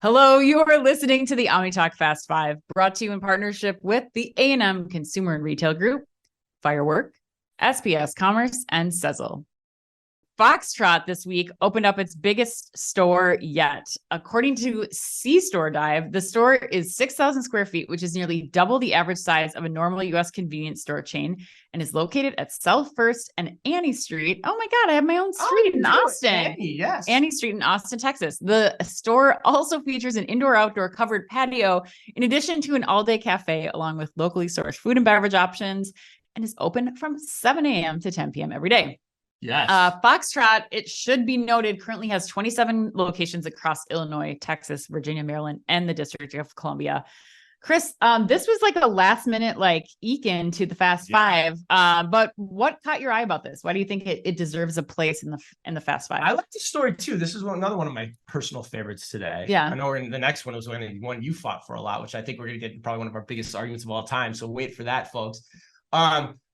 Hello, you are listening to the OmniTalk Fast Five, brought to you in partnership with the A&M Consumer and Retail Group, Firework, SPS Commerce, and Sezzle. Foxtrot this week opened up its biggest store yet. According to C-Store Dive, the store is 6,000 square feet, which is nearly double the average size of a normal U.S. convenience store chain, and is located at South First and Annie Street. Oh my God, I have my own street in Austin. Annie, yes. Annie Street in Austin, Texas. The store also features an indoor-outdoor covered patio, in addition to an all-day cafe, along with locally sourced food and beverage options, and is open from 7 a.m. to 10 p.m. every day. Yes. Foxtrot, it should be noted, currently has 27 locations across Illinois, Texas, Virginia, Maryland, and the District of Columbia. Chris, this was like a last minute eke into the Fast Five. But what caught your eye about this? Why do you think it deserves a place in the Fast Five? I like the story too. This is another one of my personal favorites today. Yeah. I know the next one was one you fought for a lot, which I think we're going to get probably one of our biggest arguments of all time. So wait for that, folks.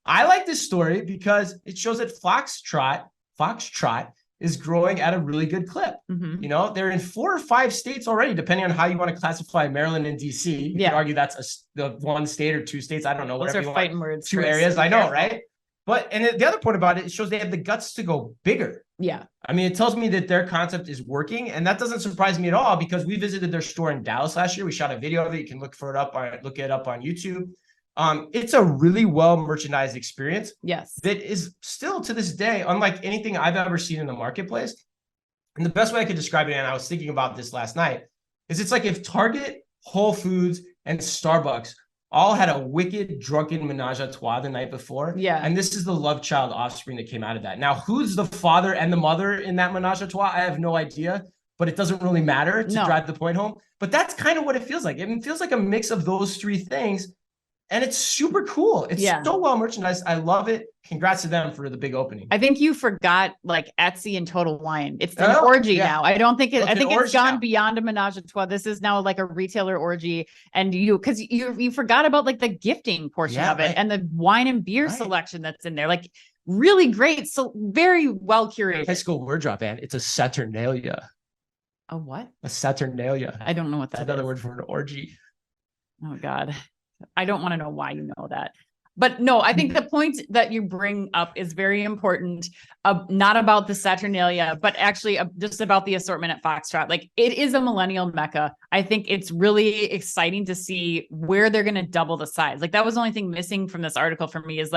I like this story because it shows that Foxtrot is growing at a really good clip. Mm-hmm. You know, they're in 4 or 5 states already, depending on how you want to classify Maryland and DC. You can argue that's the 1 state or 2 states. I don't know. Those are fighting words. 2 areas. I know, right? But the other point about it shows they have the guts to go bigger. Yeah. I mean, it tells me that their concept is working, and that doesn't surprise me at all because we visited their store in Dallas last year. We shot a video of it. You can look it up on YouTube. It's a really well merchandised experience. Yes. That is still to this day, unlike anything I've ever seen in the marketplace. And the best way I could describe it, and I was thinking about this last night, is it's like if Target, Whole Foods, and Starbucks all had a wicked drunken menage a trois the night before. Yeah. And this is the love child offspring that came out of that. Now, who's the father and the mother in that menage a trois? I have no idea, but it doesn't really matter to drive the point home. But that's kind of what it feels like. It feels like a mix of those 3 things. And it's super cool. It's so well merchandised. I love it. Congrats to them for the big opening. I think you forgot Etsy and Total Wine. It's an orgy now. I don't think I think it's gone beyond a menage a trois. This is now like a retailer orgy. And because you forgot about the gifting portion of it and the wine and beer selection that's in there. Really great. So very well curated. High school word drop, man. It's a Saturnalia. A what? A Saturnalia. I don't know what that is. Another word for an orgy. Oh God. I don't want to know why you know that. But no, I think the point that you bring up is very important. Not about the Saturnalia, but actually just about the assortment at Foxtrot. It is a millennial mecca. I think it's really exciting to see where they're going to double the size. That was the only thing missing from this article for me is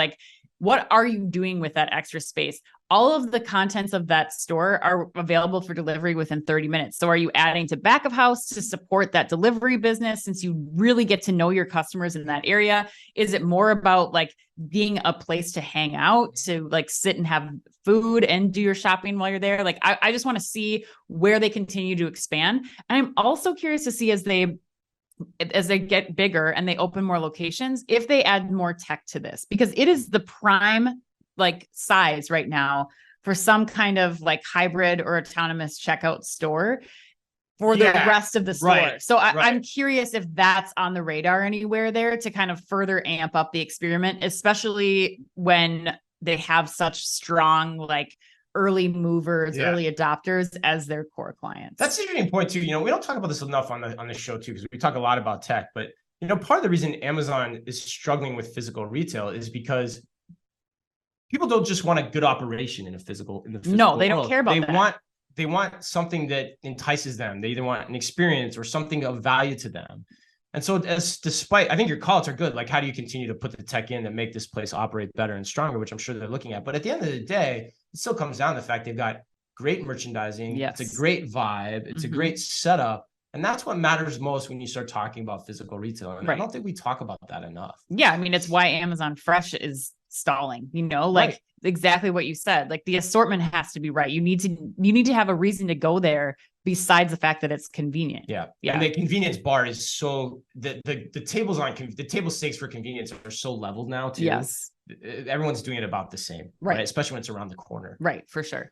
what are you doing with that extra space? All of the contents of that store are available for delivery within 30 minutes. So are you adding to back of house to support that delivery business since you really get to know your customers in that area? Is it more about being a place to hang out, to sit and have food and do your shopping while you're there? I just want to see where they continue to expand. And I'm also curious to see as they get bigger and they open more locations, if they add more tech to this, because it is the prime size right now for some kind of hybrid or autonomous checkout store for the rest of the store. Right, so I'm curious if that's on the radar anywhere there to kind of further amp up the experiment, especially when they have such strong early movers, early adopters as their core clients. That's an interesting point too. We don't talk about this enough on the show too, because we talk a lot about tech, but part of the reason Amazon is struggling with physical retail is because people don't just want a good operation in the physical No, they world. Don't care about that. They want something that entices them. They either want an experience or something of value to them. And so despite, I think your calls are good. How do you continue to put the tech in to make this place operate better and stronger, which I'm sure they're looking at. But at the end of the day, it still comes down to the fact they've got great merchandising. Yes. It's a great vibe. It's a great setup. And that's what matters most when you start talking about physical retail. And I don't think we talk about that enough. Yeah. I mean, it's why Amazon Fresh is stalling, exactly what you said. The assortment has to be right. You need to have a reason to go there besides the fact that it's convenient. Yeah. And the convenience bar is so the table stakes for convenience are so leveled now too. Yes. Everyone's doing it about the same, right? Especially when it's around the corner. Right, for sure.